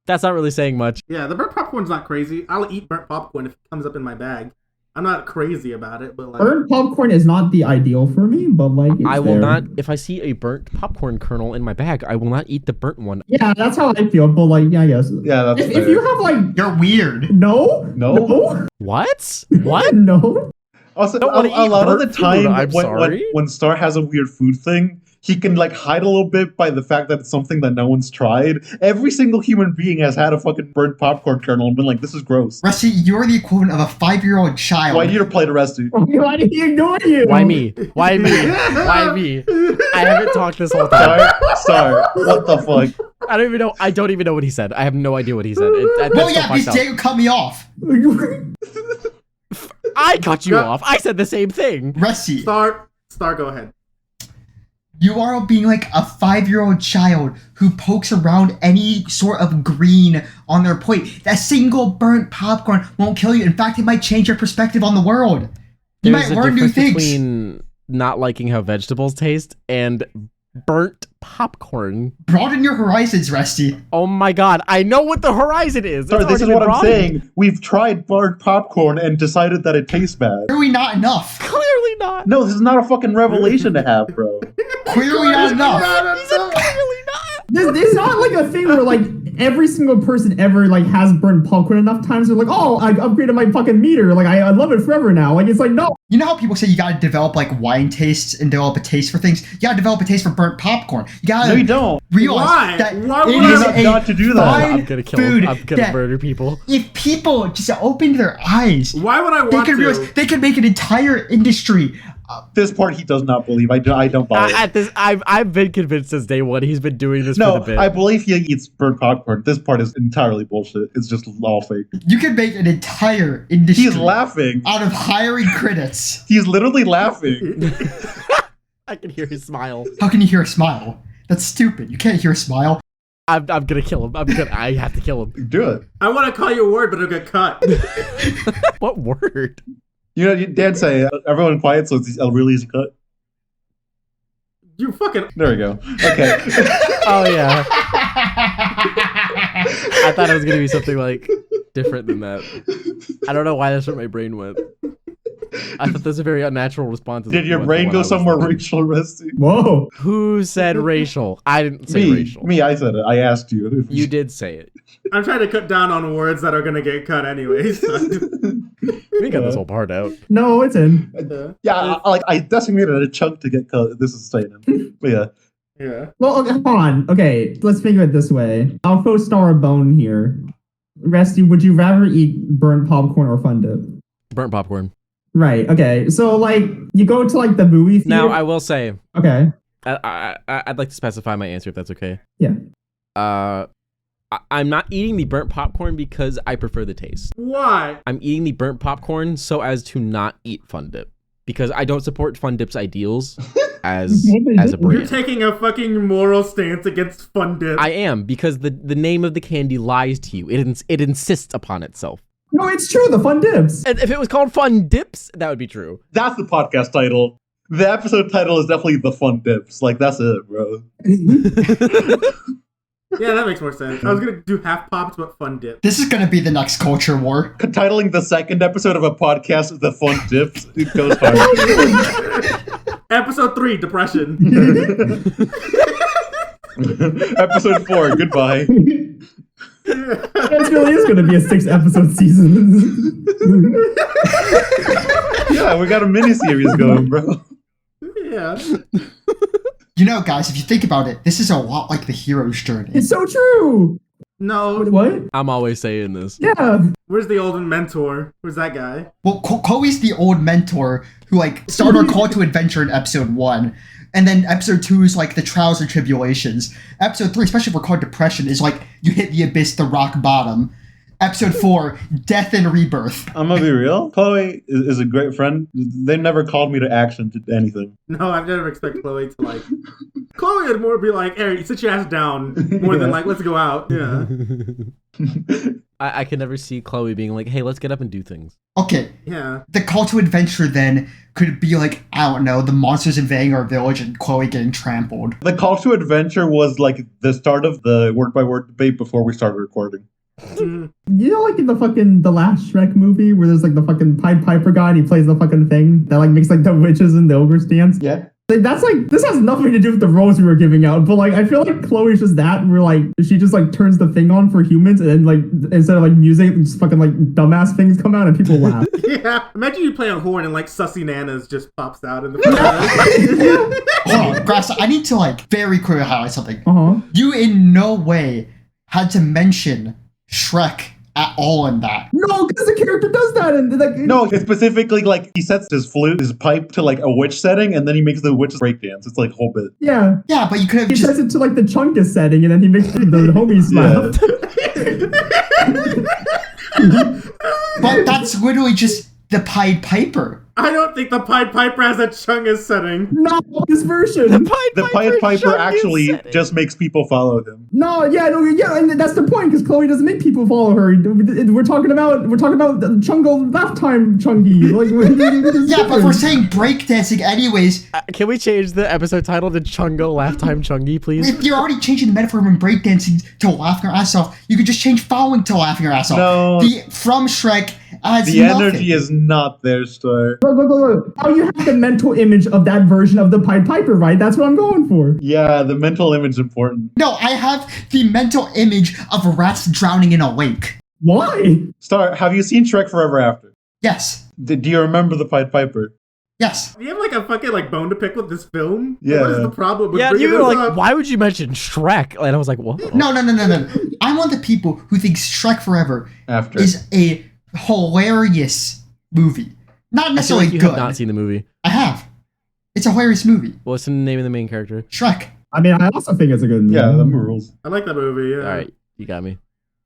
That's not really saying much. Yeah, the burnt popcorn's not crazy. I'll eat burnt popcorn if it comes up in my bag. I'm not crazy about it, but like, Burnt popcorn is not the ideal for me, but like it's I will there. not. If I see a burnt popcorn kernel in my bag, I will not eat the burnt one. Yeah, that's how I feel. But like, yeah, yes. Yeah, that's If fair. you have like You're weird. no, No? What? What? no. Also, Don't a wanna eat lot of the burnt food, time I'm sorry. when Star has a weird food thing, he can like hide a little bit by the fact that it's something that no one's tried. Every single human being has had a fucking burnt popcorn kernel and been like, this is gross. Rusty, you're the equivalent of a 5-year-old child. Why do you play the Rusty? Why did he ignore you? Why me? Why me? Why me? I haven't talked this whole time. Sorry. What the fuck? I don't even know what he said. I have no idea what he said. Well, yeah, because Diego cut me off. I cut you off. I said the same thing. Rusty, Star, go ahead. you are being like a 5-year-old child who pokes around any sort of green on their plate. That single burnt popcorn won't kill you. In fact, it might change your perspective on the world. You There's might a learn new difference things. between not liking how vegetables taste and burnt popcorn. Broaden your horizons, Rusty. Oh my god, I know what the horizon is. Sorry, It's this is already what been I'm broadened. saying. We've tried burnt popcorn and decided that it tastes bad. Clearly not enough. Clearly not. No, this is not a fucking revelation to have, bro. Clearly not enough. He said clearly not. This is not like a thing where like every single person ever like has burnt popcorn enough times. They're like, oh, I upgraded my fucking meter. Like I love it forever now. Like it's like no. You know how people say you gotta develop like wine tastes and develop a taste for things? You gotta develop a taste for burnt popcorn. You gotta No, you don't. realize Why? that Why it would is I a not to do that? fine I'm gonna kill food him. I'm gonna that murder people. if people just opened their eyes, Why would I they want could to? realize they could make an entire industry. This part he does not believe. I don't buy it. At this, I've been convinced since day one. He's been doing this for No, the bit. I believe he eats burnt popcorn. This part is entirely bullshit. It's just all fake. You could make an entire industry He's laughing. out of hiring critics. He's literally laughing. I can hear his smile. How can you hear a smile? That's stupid. You can't hear a smile. I'm gonna kill him. I have to kill him. Do it. I want to call you a word, but it'll get cut. What word? You know, Dan say everyone quiet, so it's a really easy cut. You fucking. There we go. Okay. Oh yeah. I thought it was gonna be something like different than that. I don't know why that's where my brain went. I thought that's a very unnatural response. Did your brain go somewhere racial, Rusty? Whoa. Who said racial? I didn't say Me. racial. Me, I said it. I asked you. You did say it. I'm trying to cut down on words that are gonna get cut anyways. We got this whole part out. No, it's in. Yeah, I decimated a chunk to get cut. This is staying in. But yeah. Yeah. Well, okay, hold on. Okay, let's think of it this way. I'll throw Star a bone here. Rusty, would you rather eat burnt popcorn or Fun Dip? Burnt popcorn. Right. Okay. So like you go to like the movie theater. Now I will say, Okay. I'd like to specify my answer if that's okay. Yeah. I'm not eating the burnt popcorn because I prefer the taste. Why? I'm eating the burnt popcorn so as to not eat Fun Dip because I don't support Fun Dip's ideals as a You're brand. taking a fucking moral stance against Fun Dip. I am because the name of the candy lies to you. It insists upon itself. No, it's true. The Fun Dips. And if it was called Fun Dips, that would be true. That's the podcast title. The episode title is definitely The Fun Dips. Like, that's it, bro. Yeah, that makes more sense. I was gonna do half pops, but Fun Dip. This is gonna be the next culture war. Titling the second episode of a podcast The Fun Dips, it goes hard. Episode 3, depression. Episode 4, goodbye. This really is going to be a 6-episode season. Yeah, we got a mini-series going, bro. Yeah. You know, guys, if you think about it, this is a lot like the hero's journey. It's so true. No. What? I'm always saying this. Yeah. Where's the old mentor? Where's that guy? Well, Chloe's the old mentor who like started our call to adventure in episode 1. And then episode 2 is like the trials and tribulations. Episode 3, especially for called depression, is like you hit the abyss, the rock bottom. Episode 4, death and rebirth. I'm gonna be real. Chloe is a great friend. They never called me to action to anything. No, I've never expected Chloe to like. Chloe would more be like, "Hey, sit your ass down," more than like, "Let's go out." Yeah. I can never see Chloe being like, hey, let's get up and do things. Okay, Yeah. the call to adventure then could be like, I don't know, the monsters invading our village and Chloe getting trampled. The call to adventure was like the start of the word by word debate before we started recording. Mhm. You know, like in the last Shrek movie where there's like the fucking Pied Piper guy and he plays the fucking thing that like makes like the witches and the ogres dance? Yeah. Like, that's like, this has nothing to do with the roles we were giving out, but like, I feel like Chloe's just that, where like, she just like turns the thing on for humans, and then like, instead of like music, just fucking like dumbass things come out and people laugh. Yeah, imagine you play a horn and like Sussy Nanas just pops out in the Hold on, Grass, I need to like very clearly highlight something. Uh-huh. You in no way had to mention Shrek at all in that. No, because the character does that, and like, No, it's specifically like he sets his flute, his pipe to like a witch setting, and then he makes the witches breakdance. It's like a whole bit. yeah. Yeah, but you could have He just sets it to like the Chunkus setting, and then he makes the homies laugh. but that's literally just the Pied Piper. I don't think the Pied Piper has a Chungus setting. No, this version. The Pied Piper actually just makes people follow him. No, yeah, and that's the point, because Chloe doesn't make people follow her. We're talking about Chungo last time Chungy. Like, Yeah, but we're saying breakdancing anyways. Can we change the episode title to Chungo Laugh Time Chungy, please? If you're already changing the metaphor from breakdancing to laughing your ass off, you could just change following to laughing your ass off. No. From Shrek adds The nothing. energy is not there, Star. Look. How you have the mental image of that version of the Pied Piper, right? That's what I'm going for. Yeah, the mental image is important. No, I have the mental image of rats drowning in a lake. Why? Star, have you seen Shrek Forever After? Yes. Do you remember the Pied Piper? Yes. Do you have like a fucking like bone to pick with this film? Yeah. What is the problem with Yeah, bringing you were this like, up? why would you mention Shrek? And I was like, what? No. I'm one of the people who thinks Shrek Forever After. is a hilarious movie. Not I feel necessarily like you good. have not seen the movie. I have. It's a hilarious movie. What's the name of the main character? Shrek. I mean, I also think it's a good movie. Yeah, the rules. I like that movie. Yeah. All right, you got me.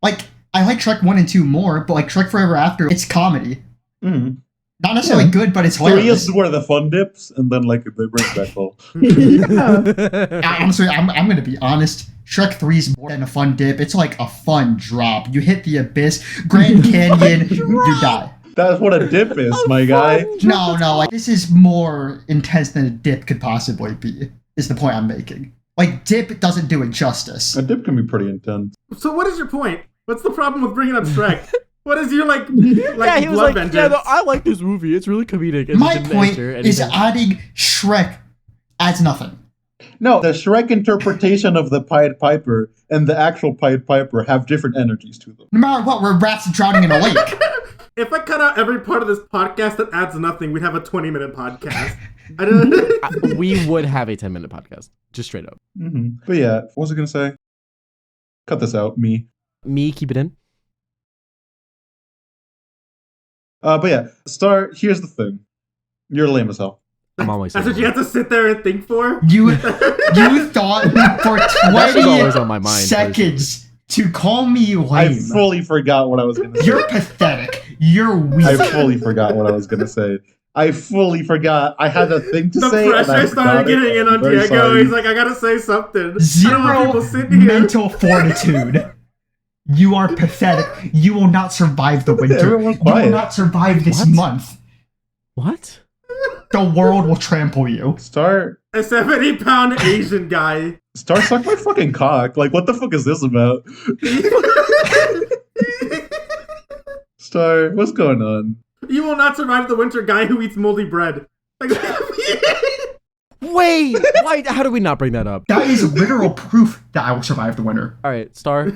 Like, I like Shrek 1 and 2 more, but like Shrek Forever After, it's comedy. Mm. Not necessarily good, but it's Three hilarious. is where the fun dips, and then like they bring it back all. Yeah. Honestly, I'm going to be honest. Shrek 3 is more than a fun dip. It's like a fun drop. You hit the abyss, Grand Canyon, you die. That's what a dip is, my guy. No, like, this is more intense than a dip could possibly be, is the point I'm making. Like, dip doesn't do it justice. A dip can be pretty intense. So what is your point? What's the problem with bringing up Shrek? What is your like Yeah, he was blood like, vengeance? yeah, no, I like this movie. It's really comedic. And My he didn't point answer is anything. adding Shrek adds nothing. No, the Shrek interpretation of the Pied Piper and the actual Pied Piper have different energies to them. No matter what, we're rats drowning in a lake. If I cut out every part of this podcast that adds nothing, we'd have a 20-minute podcast. I don't. We would have a 10-minute podcast, just straight up. Mm-hmm. But yeah, what was I gonna say? Cut this out, me. Me, keep it in. But yeah, Star. Here's the thing. You're lame as hell. I'm always. That's what you have to sit there and think for? You thought for That was always on my 20 mind. seconds to call me I lame. fully forgot what I was gonna say. You're pathetic. You're weak. I fully forgot what I was gonna say. I fully forgot. I had a thing to The say. and I pressure started forgot it. getting in on I'm very Diego. sorry. He's like, I gotta say something. I don't want Zero people sitting here. mental fortitude. You are pathetic. You will not survive the winter. Everyone's You will quiet. not survive this What? month. What? The world will trample you. Star. A 70-pound Asian guy. Star suck my fucking cock. Like, what the fuck is this about? Star, what's going on? You will not survive the winter, guy who eats moldy bread. Like, Wait! Why? How do we not bring that up? That is literal proof that I will survive the winter. All right, Star.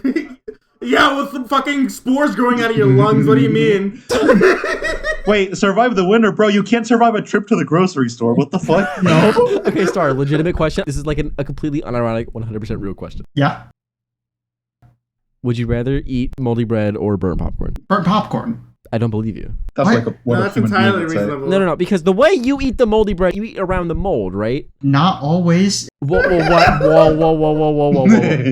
yeah, with some fucking spores growing out of your lungs. What do you mean? Wait, survive the winter, bro. You can't survive a trip to the grocery store. What the fuck? No. Okay, Star. Legitimate question. This is like a completely unironic, 100% real question. Yeah. Would you rather eat moldy bread or burnt popcorn? Burnt popcorn. I don't believe you. That's What? like a, what No, a that's human being entirely would say. reasonable. No, because the way you eat the moldy bread, you eat around the mold, right? Not always. Whoa, whoa.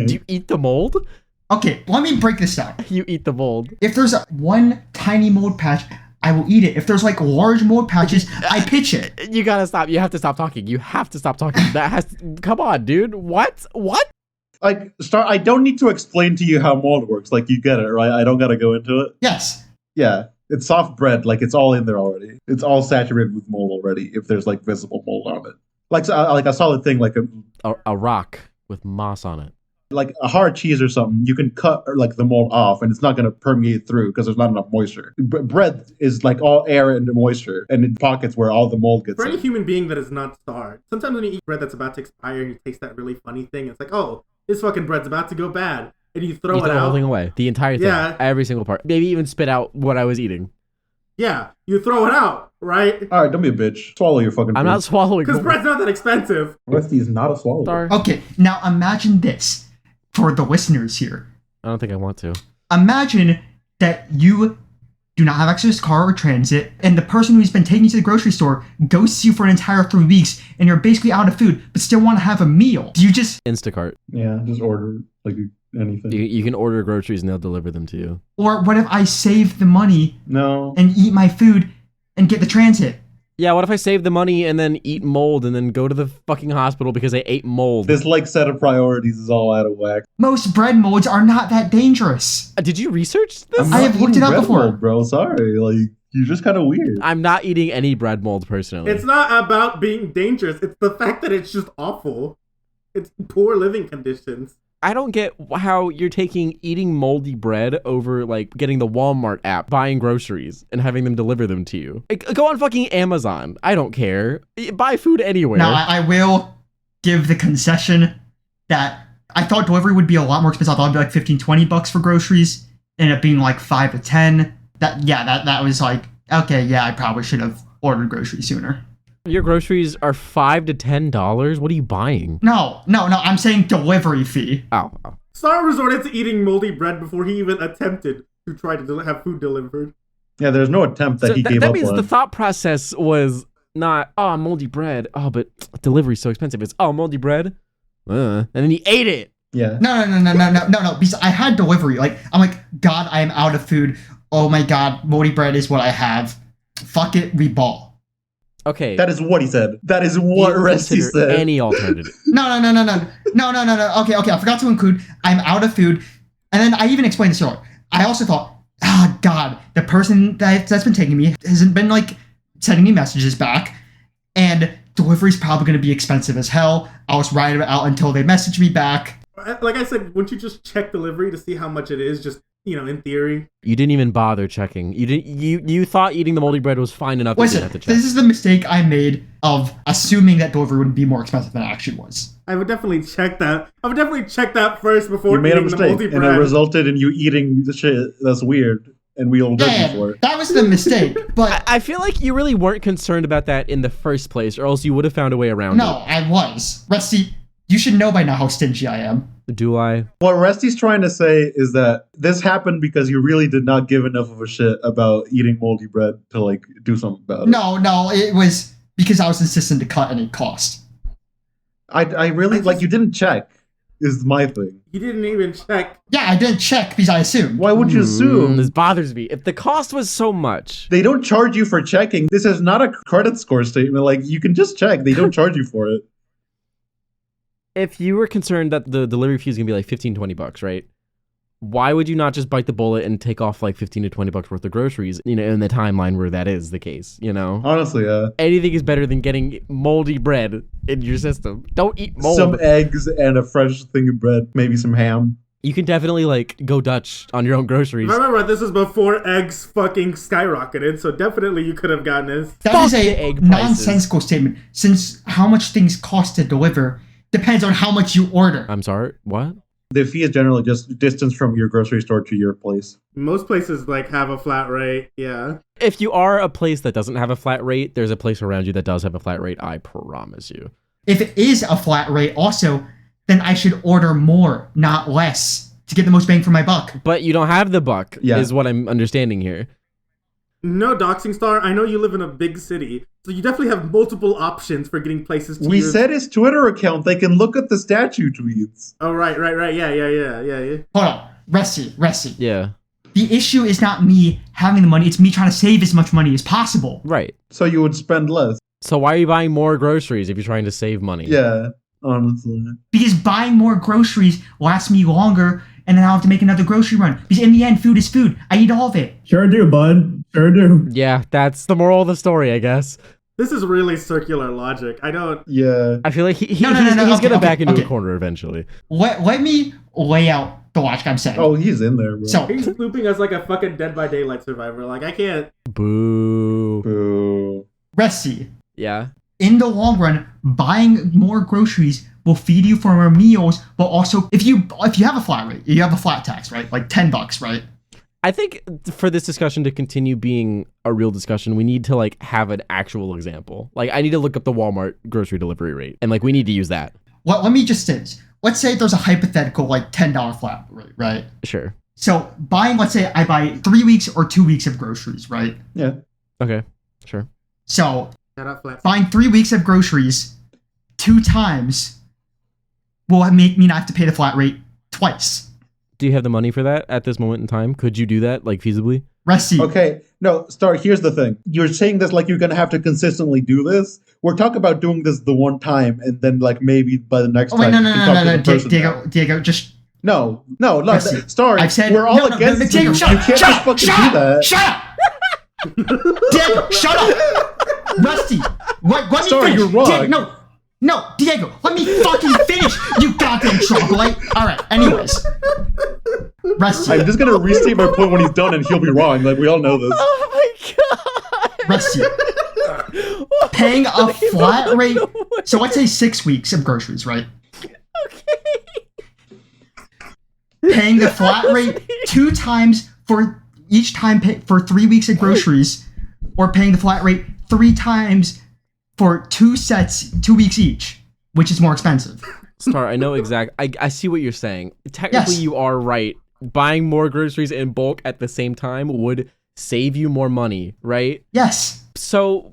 Do you eat the mold? Okay, let me break this down. You eat the mold. If there's one tiny mold patch, I will eat it. If there's like large mold patches, I pitch it. You gotta stop. You have to stop talking. You have to stop talking. That has to, come on, dude. What? Like, Star, I don't need to explain to you how mold works. Like, you get it, right? I don't gotta go into it. Yes. Yeah, it's soft bread. Like, it's all in there already. It's all saturated with mold already. If there's like visible mold on it, like a solid thing, like a A rock with moss on it. Like a hard cheese or something, you can cut like the mold off and it's not going to permeate through because there's not enough moisture. Bread is like all air and moisture and in pockets where all the mold gets For any in. human being that is not starved, sometimes when you eat bread that's about to expire and you taste that really funny thing, it's like, oh, this fucking bread's about to go bad. And you throw You it throw the whole out. thing away. The entire thing. Yeah. Every single part. Maybe even spit out what I was eating. Yeah, you throw it out, right? All right, don't be a bitch. Swallow your fucking I'm food. not swallowing. Because bread's not that expensive. Rusty is not a swallower. Sorry. Okay, now imagine this for the listeners here. I don't think I want to. Imagine that you do not have access to car or transit, and the person who's been taking you to the grocery store ghosts you for an entire 3 weeks, and you're basically out of food, but still want to have a meal. Do you just, Instacart. Yeah, just order like anything. You can order groceries and they'll deliver them to you. or what if I save the money No. and eat my food and get the transit? Yeah, what if I save the money and then eat mold and then go to the fucking hospital because I ate mold? This like set of priorities is all out of whack. Most bread molds are not that dangerous. Did you research this? I'm I not have looked eating it up bread before. mold, bro. Sorry, like you're just kind of weird. I'm not eating any bread mold personally. It's not about being dangerous. It's the fact that it's just awful. It's poor living conditions. I don't get how you're taking eating moldy bread over like getting the Walmart app, buying groceries, and having them deliver them to you. Go on fucking Amazon. I don't care. Buy food anywhere. Now, I will give the concession that I thought delivery would be a lot more expensive. I thought it'd be like 15, 20 bucks for groceries. Ended up being like 5 to 10. That was like, okay, yeah, I probably should have ordered groceries sooner. Your groceries are $5 to $10. What are you buying? No, I'm saying delivery fee. Oh. Star resorted to eating moldy bread before he even attempted to try to have food delivered. Yeah, there's no attempt that So he gave that up means on. the thought process was not, oh, moldy bread. Oh, but delivery's so expensive. It's, oh, moldy bread. And then he ate it. Yeah. No. Because I had delivery. Like, I'm like, God, I am out of food. Oh my God, moldy bread is what I have. Fuck it, we ball. Okay. That is what he said. That is what you Rusty consider said. any alternative. No. Okay, I forgot to include, I'm out of food. And then I even explained this earlier. I also thought, God, the person that's been taking me hasn't been like sending me messages back. And delivery's probably going to be expensive as hell. I'll just ride it out until they message me back. Like I said, wouldn't you just check delivery to see how much it is? Just, in theory. You didn't even bother checking. You thought eating the moldy bread was fine enough. Listen, you didn't have to check. this is the mistake I made of assuming that delivery would be more expensive than it actually was. I would definitely check that. I would definitely check that first before You made a eating the mistake, moldy and it bread. resulted in you eating the shit that's weird, and we'll judge you for it. That was the mistake. But I feel like you really weren't concerned about that in the first place, or else you would have found a way around no, I was. Rusty, you should know by now how stingy I am. it. Do I? What Rusty's trying to say is that this happened because you really did not give enough of a shit about eating moldy bread to like do something about it. No, it was because I was insistent to cut any cost. I really like you didn't check. Is my thing. You didn't even check. Yeah, I didn't check because I assumed. Why would you assume? This bothers me. If the cost was so much, They don't charge you for checking. This is not a credit score statement. Like you can just check. They don't charge you for it. if you were concerned that the delivery fee is gonna be like $15-20, right? Why would you not just bite the bullet and take off like $15 to $20 worth of groceries, in the timeline where that is the case, Honestly, Anything is better than getting moldy bread in your system. Don't eat mold. some eggs and a fresh thing of bread, maybe some ham. You can definitely like go Dutch on your own groceries. Remember, this is before eggs fucking skyrocketed, so definitely you could have gotten this. That is Fuck a the egg prices. nonsensical statement, since how much things cost to deliver depends on how much you order. I'm sorry, what? The fee is generally just distance from your grocery store to your place. Most places like have a flat rate, yeah. If you are a place that doesn't have a flat rate, there's a place around you that does have a flat rate, I promise you. If it is a flat rate also, then I should order more, not less, to get the most bang for my buck. But you don't have the buck, Yeah. is what I'm understanding here. No, Doxing Star, I know you live in a big city, so you definitely have multiple options for getting places to We your... said his Twitter account. They can look at the statue tweets. Oh, right, yeah. Hold on, Resty. Yeah, The issue is not me having the money, it's me trying to save as much money as possible. right. So you would spend less. So why are you buying more groceries if you're trying to save money? Yeah, honestly. Because buying more groceries lasts me longer, and then I'll have to make another grocery run. Because in the end, food is food. I eat all of it. Sure do, bud. Sure do. Yeah, that's the moral of the story, I guess. This is really circular logic. I don't. Yeah. I feel like he's No, gonna back into okay. a corner eventually. Let me lay out the logic I'm saying. Oh, he's in there, bro. So, He's looping as like a fucking Dead by Daylight survivor. Like, I can't. Boo. Boo. Resty, Yeah. in the long run, buying more groceries will feed you for more meals, but also if you have a flat rate, you have a flat tax, right? Like $10, right? I think for this discussion to continue being a real discussion, we need to like have an actual example. Like I need to look up the Walmart grocery delivery rate, and like we need to use that. Well, let me just say this. Let's say there's a hypothetical like $10 flat rate, right? Sure. So let's say I buy 3 weeks or 2 weeks of groceries, right? Yeah. Okay. Sure. So Shut up, Flat. buying 3 weeks of groceries 2 times will make me not have to pay the flat rate twice. Do you have the money for that at this moment in time? Could you do that like feasibly? Resty. Okay, no, Star, here's the thing. You're saying this like you're going to have to consistently do this. We're talking about doing this the one time, and then like maybe by the next Oh, wait, time no, you can talk to the person. Diego, just No, Resty. Star, I've said we're all no, against you. Diego, You shut can't up, just shut up, fucking shut do up, that. shut up. Diego, shut up. Rusty, let me Sorry, finish. you're wrong. No, Diego, let me fucking finish, you goddamn troglodyte. Alright, anyways. Rusty, I'm just going to restate my point when he's done, and he'll be wrong. Like, we all know this. Oh my god. Rusty, paying a flat rate, so let's say 6 weeks of groceries, right? Okay. Paying the flat rate 2 times for each time for 3 weeks of groceries, or paying the flat rate 3 times for 2 weeks each, which is more expensive. Star, I know I see what you're saying. Technically, Yes. you are right. Buying more groceries in bulk at the same time would save you more money, right? Yes. So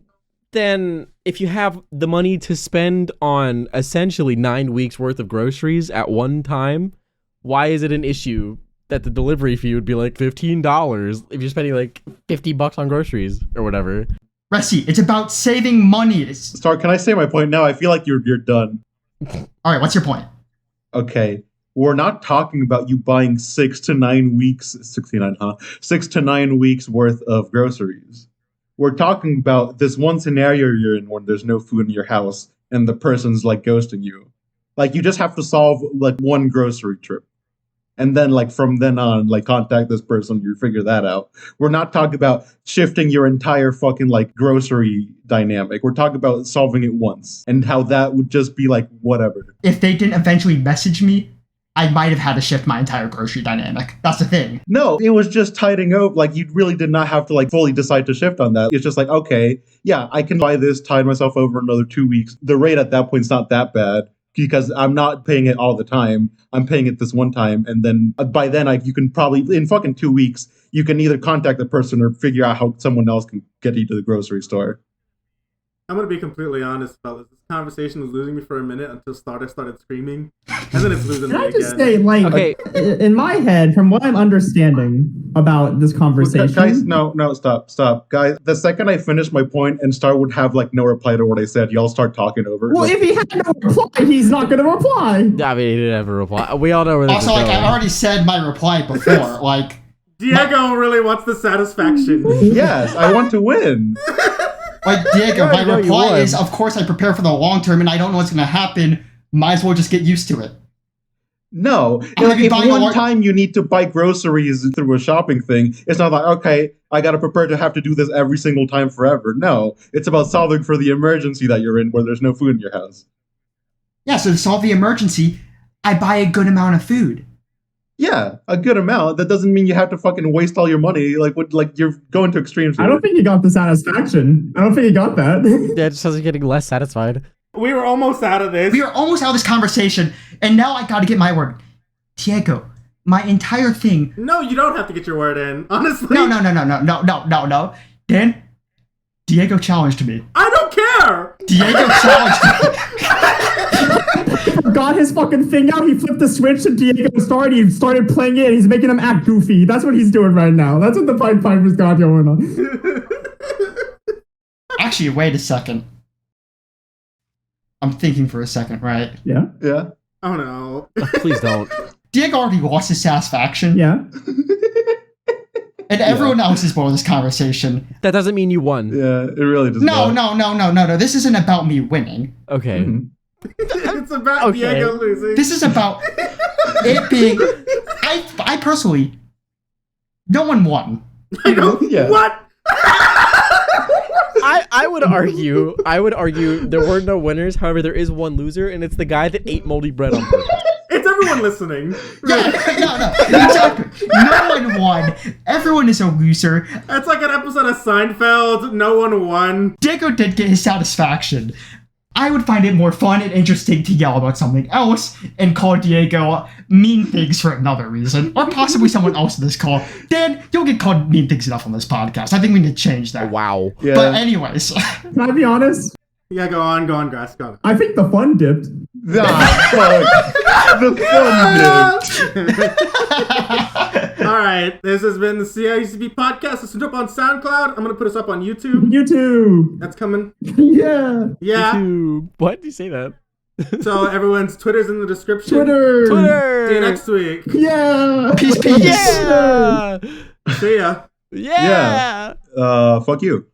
then if you have the money to spend on essentially 9 weeks worth of groceries at one time, why is it an issue that the delivery fee would be like $15 if you're spending like $50 on groceries or whatever? Resty, it's about saving money. Star, can I say my point now? I feel like you're done. Alright, what's your point? Okay. We're not talking about you buying 6 to 9 weeks, 69, huh? 6 to 9 weeks worth of groceries. We're talking about this one scenario you're in when there's no food in your house and the person's like ghosting you. Like you just have to solve like one grocery trip. And then like from then on, like contact this person, you figure that out. We're not talking about shifting your entire fucking like grocery dynamic. We're talking about solving it once and how that would just be like whatever. If they didn't eventually message me, I might have had to shift my entire grocery dynamic. That's the thing. No, it was just tiding over. Like you really did not have to like fully decide to shift on that. It's just like, okay, yeah, I can buy this, tide myself over another 2 weeks. The rate at that point is not that bad because I'm not paying it all the time. I'm paying it this one time. And then by then you can probably in fucking 2 weeks, you can either contact the person or figure out how someone else can get you to the grocery store. I'm gonna be completely honest, fellas. This conversation was losing me for a minute until Starter started screaming, and then it's losing Can me I just again. say, like, Okay. in my head, from what I'm understanding about this conversation, Guys, no, stop. Guys, the second I finish my point and Star would have like no reply to what I said, y'all start talking over. well, if he had no reply, he's not going to reply. I mean, he didn't have a reply. We all know where this Also, is like, going. I already said my reply before. Like, Diego really wants the satisfaction. Yes, I want to win. Diego, my know you reply would. is, of course, I prepare for the long term and I don't know what's going to happen. Might as well just get used to it. No, I'm like gonna be if buying a one lot- time you need to buy groceries through a shopping thing, it's not like, okay, I gotta prepare to have to do this every single time forever. No, it's about solving for the emergency that you're in where there's no food in your house. Yeah, so to solve the emergency, I buy a good amount of food. Yeah, a good amount. That doesn't mean you have to fucking waste all your money. Like you're going to extremes. I here. don't think he got the satisfaction. I don't think he got that. Yeah, it just sounds like getting less satisfied. We were almost out of this. We are almost out of this conversation, and now I gotta get my word. Diego, my entire thing. No, you don't have to get your word in. Honestly. No. Dan, Diego challenged me. I don't care. Diego challenged me. Got his fucking thing out. He flipped the switch and Diego started. He started playing it. And he's making him act goofy. That's what he's doing right now. That's what the Pied Piper's got going on. Actually, wait a second. I'm thinking for a second, right? Yeah. Yeah. Oh no. Please don't. Diego already lost his satisfaction. Yeah. And everyone else is part of this conversation. That doesn't mean you won. Yeah, it really does. No. not. This isn't about me winning. Okay. Mhm. It's about Okay. Diego losing. This is about it being. I personally, no one won. Yeah. What? I would argue there were no winners. However, there is one loser, and it's the guy that ate moldy bread on purpose. It's everyone listening. Yeah, no, exactly. No one won. Everyone is a loser. It's like an episode of Seinfeld. No one won. Diego did get his satisfaction. I would find it more fun and interesting to yell about something else and call Diego mean things for another reason, or possibly someone else in this call. Dan, you'll get called mean things enough on this podcast. I think we need to change that. Wow. Yeah. But anyways, Can I be honest? Yeah, go on, Grass, go on. I think the fun dipped. Fuck. The fun bit. All right, this has been the COACP podcast. Listen up on SoundCloud. I'm gonna put us up on YouTube. YouTube. That's coming. Yeah. Yeah. YouTube. What? Did you say that? So everyone's Twitter's in the description. Twitter. Twitter. See you next week. Yeah. peace. Yeah. See ya. Yeah. Fuck you.